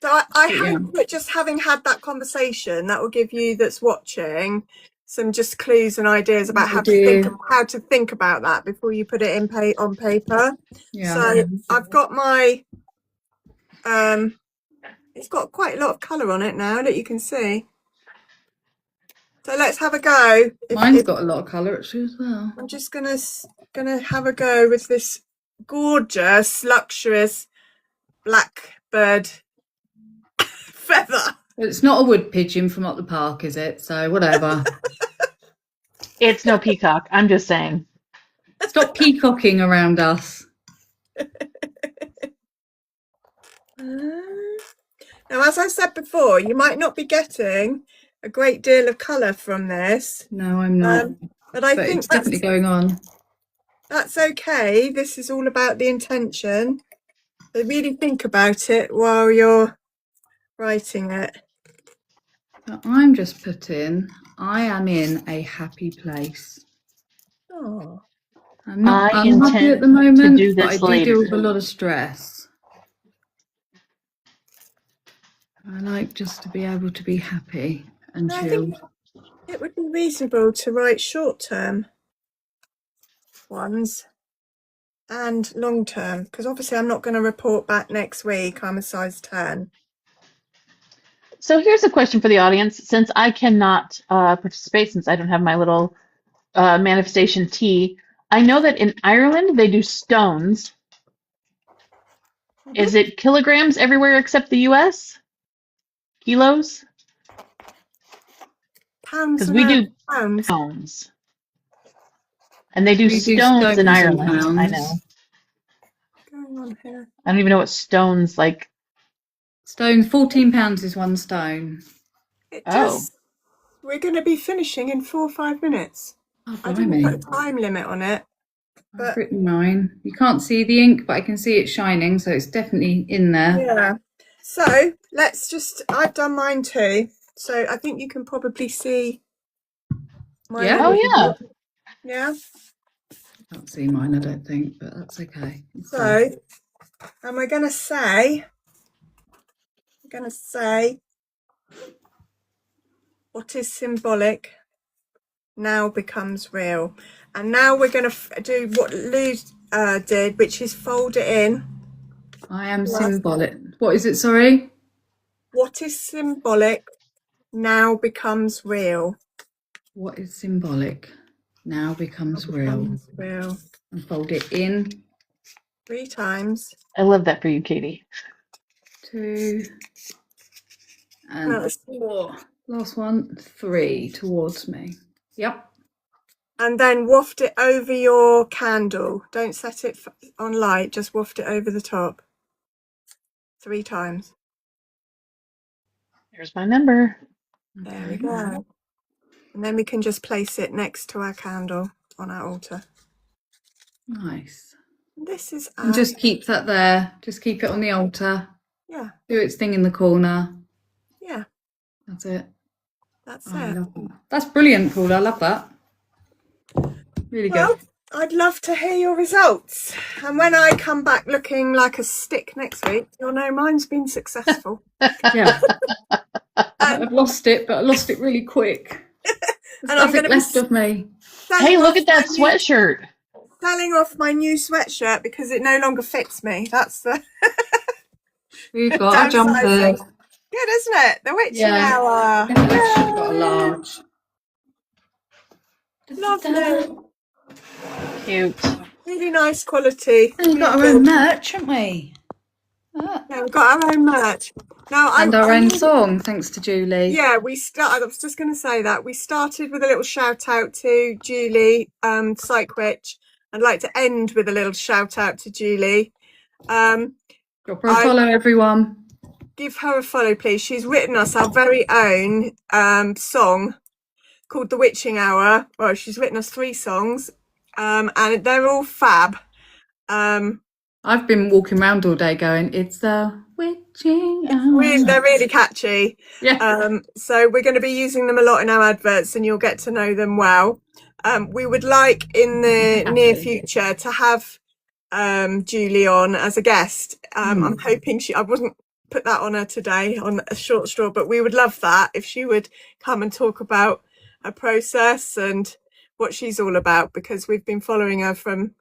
So I hope that just having had that conversation, that will give you that's watching some just clues and ideas about how to think about that before you put it on paper. Yeah. So I've got my it's got quite a lot of colour on it now that you can see. So let's have a go. Mine's got a lot of colour actually as well. I'm just gonna have a go with this gorgeous, luxurious blackbird feather. Well, it's not a wood pigeon from up the park, is it? So whatever. It's no peacock. I'm just saying. Stop peacocking around us. Now, as I said before, you might not be getting a great deal of colour from this. No, I'm not. But I think it's definitely going on. That's okay. This is all about the intention. So really think about it while you're writing it. So I'm just putting, I am in a happy place. Oh. I'm not unhappy at the moment, but I do deal with a lot of stress. I like just to be able to be happy and I chilled. think it would be reasonable to write short-term ones and long-term, because obviously I'm not going to report back next week. I'm a size 10. So here's a question for the audience. Since I cannot participate, since I don't have my little manifestation T. I know that in Ireland they do stones. Mhm. Is it kilograms everywhere except the US? Kilos? Pounds Because and we do pounds. pounds. And they do We do stones in stones and Ireland. I know. pounds. What's going on here? I don't even know what stones like. Stone, £14 is one stone. It Oh. just, we're going to be finishing in 4 or 5 minutes. Oh, I didn't blimey. put a time limit on it. I've But written mine. You can't see the ink, but I can see it shining, so it's definitely in there. yeah. So let's just, I've done mine too. So I think you can probably see my Yeah. Oh little, yeah. yeah. Can't see mine, I don't think, but that's okay. It's So, fine. and we're going to say, what is symbolic now becomes real. And now we're going to do what Lou did, which is fold it in. I am symbolic. What is it, sorry? What is symbolic now becomes real. What is symbolic now becomes real. Becomes real. And fold it in. 3 times. I love that for you, Katie. 2 and That's- 4. Last one, 3 towards me. Yep. And then waft it over your candle. Don't set it on light, just waft it over the top. 3 times. There's my number. There we go. And then we can just place it next to our candle on our altar. Nice. This is And just keep that there. Just keep it on the altar. yeah, Do its thing in the corner. yeah, That's it. that's I it. love that. That's brilliant, Paula. I love that. Really Well, good. I'd love to hear your results. And when I come back looking like a stick next week, you'll know mine's been successful. Yeah. I've lost it, but I lost it really quick. There's And I'm nothing gonna be left of me. Hey, look off at that my new- sweatshirt. selling off my new sweatshirt because it no longer fits me. That's the We've got a jumper. downsizing. Good, isn't it? The witching Yeah. hour. We've got a large. Lovely. Cute. Really nice quality. And we've got our own merch, haven't we? Ah. Yeah, we've got our own merch. Now, And our own song, thanks to Julie. Yeah, I was just going to say that. We started with a little shout out to Julie, Psych Witch. I'd like to end with a little shout out to Julie. Drop her a follow, everyone. Give her a follow, please. She's written us our very own song called The Witching Hour. Well, she's written us 3 songs, and they're all fab. I've been walking around all day going, it's the witching hour. They're really catchy. Yeah. So we're going to be using them a lot in our adverts, and you'll get to know them well. We would like in the near future to have Julie on as a guest. I'm hoping I wouldn't put that on her today on a short straw, but we would love that if she would come and talk about her process and what she's all about, because we've been following her from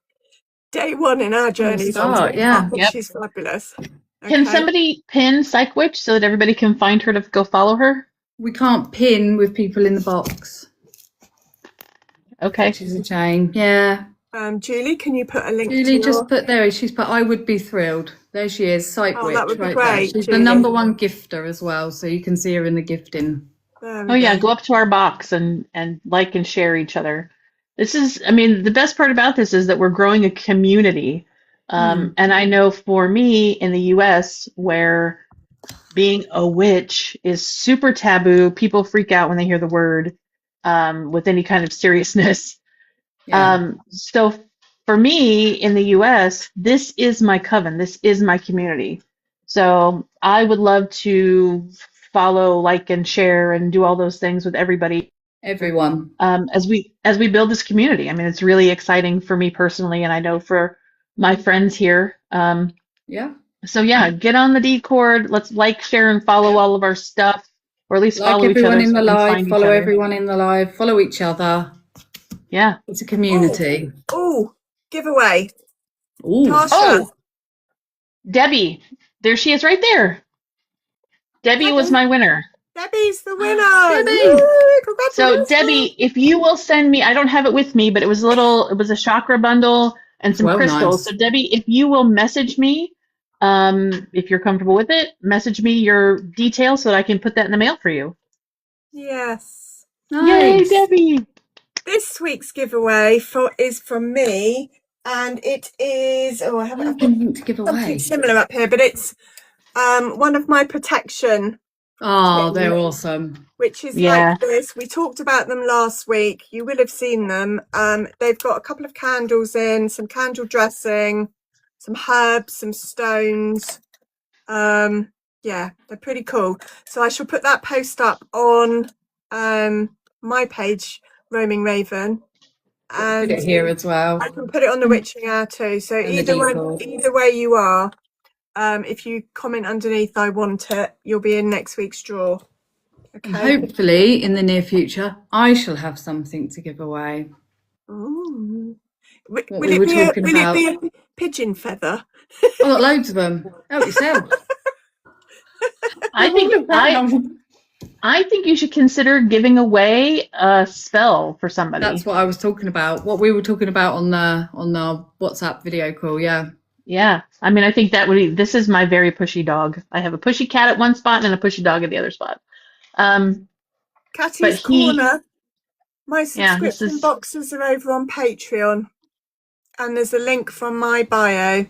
day one in our journey. start, yeah. Yep. She's fabulous. Can Okay. somebody pin Psych Witch so that everybody can find her to go follow her? We can't pin with people in the box. Okay. Which is a chain. Yeah. Julie, can you put a link Julie to just your... put there. She's put, I would be thrilled. There she is, Psych Oh, Witch. that would be right great, there. She's Julie. the #1 gifter as well, so you can see her in the gifting. There we Oh yeah, go. go up to our box and like and share each other. This is, I mean, the best part about this is that we're growing a community. And I know for me in the US, where being a witch is super taboo, people freak out when they hear the word with any kind of seriousness. Yeah. So for me in the US, this is my coven. This is my community. So I would love to follow, like, and share and do all those things with everybody Everyone. as we build this community. I mean, it's really exciting for me personally, and I know for my friends here. Yeah. So yeah, get on the Discord. Let's like, share, and follow all of our stuff, or at least Like follow each everyone other. in so the we can live, find each follow other. everyone in the live, follow each other. Yeah. It's a community. Oh, giveaway. Ooh. Tasha. Oh, Debbie, there she is, right there. Debbie was my winner. Debbie's the winner. Debbie. Yay, So congratulations. Debbie, if you will send me, I don't have it with me, but it was a chakra bundle and some Well, crystals. nice. So Debbie, if you will message me, if you're comfortable with it, message me your details so that I can put that in the mail for you. Yes. Yay, Nice. Debbie! This week's giveaway is from me, and it is, oh, I haven't, I've got Anything to give something away? similar up here, but it's one of my protection, Oh, they're awesome. which is Yeah. like this. We talked about them last week. You will have seen them. They've got a couple of candles in, some candle dressing, some herbs, some stones. Yeah, they're pretty cool. So I shall put that post up on my page, Roaming Raven, Put and it here as well. I can put it on the Witching Hour too. So And the either way you are, if you comment underneath "I want it," you'll be in next week's draw. And Okay. hopefully, in the near future, I shall have something to give away. Ooh. Will we were talking about. it be a pigeon feather? I've got loads of them. Help yourself. I think you should consider giving away a spell for somebody. That's what I was talking about. What we were talking about on the WhatsApp video call. Yeah. Yeah. I mean, I think that would be, this is my very pushy dog. I have a pushy cat at one spot and a pushy dog at the other spot. Catty's But he- Corner. My Yeah, this subscription is- boxes are over on Patreon, and there's a link from my bio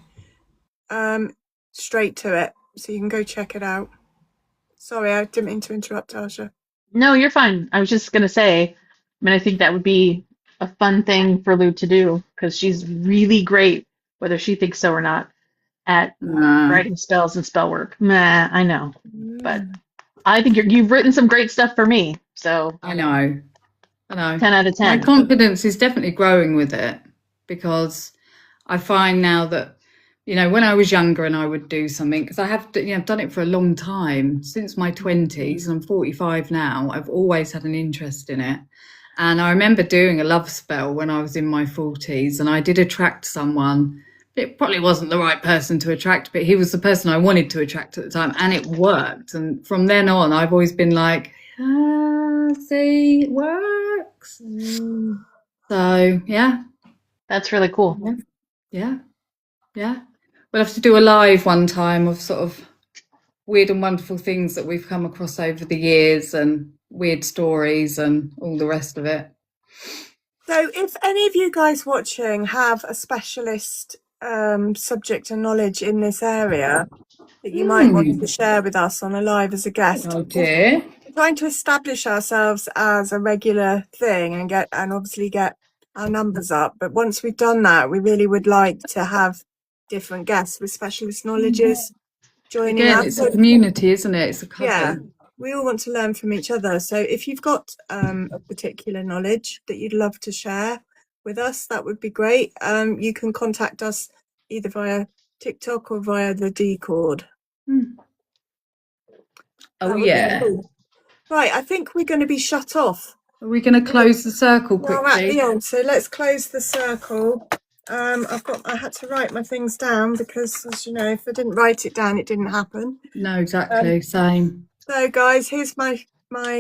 straight to it, so you can go check it out. Sorry, I didn't mean to interrupt, Tasha. No, you're fine. I was just going to say, I mean, I think that would be a fun thing for Lou to do because she's really great, whether she thinks so or not, at writing spells and spell work. Nah, I know. But I think you've written some great stuff for me. So I know. 10 out of 10. My confidence is definitely growing with it because I find now that, when I was younger and I would do something, because I have, I've done it for a long time, since my 20s, and I'm 45 now, I've always had an interest in it. And I remember doing a love spell when I was in my 40s, and I did attract someone. It probably wasn't the right person to attract, but he was the person I wanted to attract at the time, and it worked. And from then on, I've always been like, see, it works. So, yeah. That's really cool. Yeah. We'll have to do a live one time of sort of weird and wonderful things that we've come across over the years and weird stories and all the rest of it. So if any of you guys watching have a specialist subject and knowledge in this area that you might want to share with us on a live as a guest, Oh dear. we're trying to establish ourselves as a regular thing and obviously get our numbers up. But once we've done that, we really would like to have different guests with specialist knowledges joining Again, us. it's a community, isn't it? It's a couple. Yeah, we all want to learn from each other. So if you've got a particular knowledge that you'd love to share with us, that would be great. You can contact us either via TikTok or via the Discord. Oh yeah. Cool. Right, I think we're going to be shut off. Are we going to close the circle Well, at quickly? the end, so let's close the circle. I had to write my things down because, as you know, if I didn't write it down, it didn't happen. No, exactly. Same. So, guys, here's my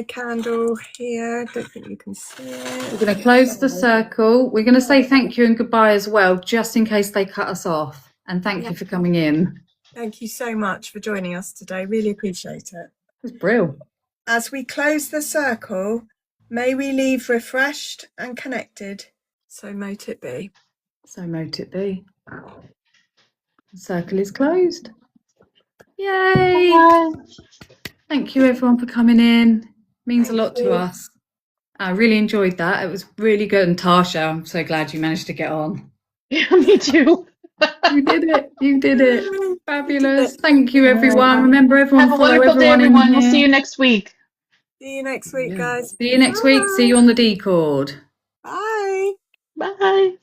candle here. Don't think you can see it. We're going to close the circle. We're going to say thank you and goodbye as well, just in case they cut us off. And thank you for coming in. Thank you so much for joining us today. Really appreciate it. It was brilliant. As we close the circle, may we leave refreshed and connected. So mote it be. So mote it be. The circle is closed. Yay! Bye. Thank you everyone for coming in. Means a lot Thank to you. us. I really enjoyed that. It was really good. And Tasha, I'm so glad you managed to get on. Yeah, me too. You did it. You did it. Fabulous. Thank you everyone. Remember everyone, Have a follow wonderful day, everyone in everyone. We'll here. see you next week. See you next week, guys. See you next week. See you on the Discord. Bye. Bye.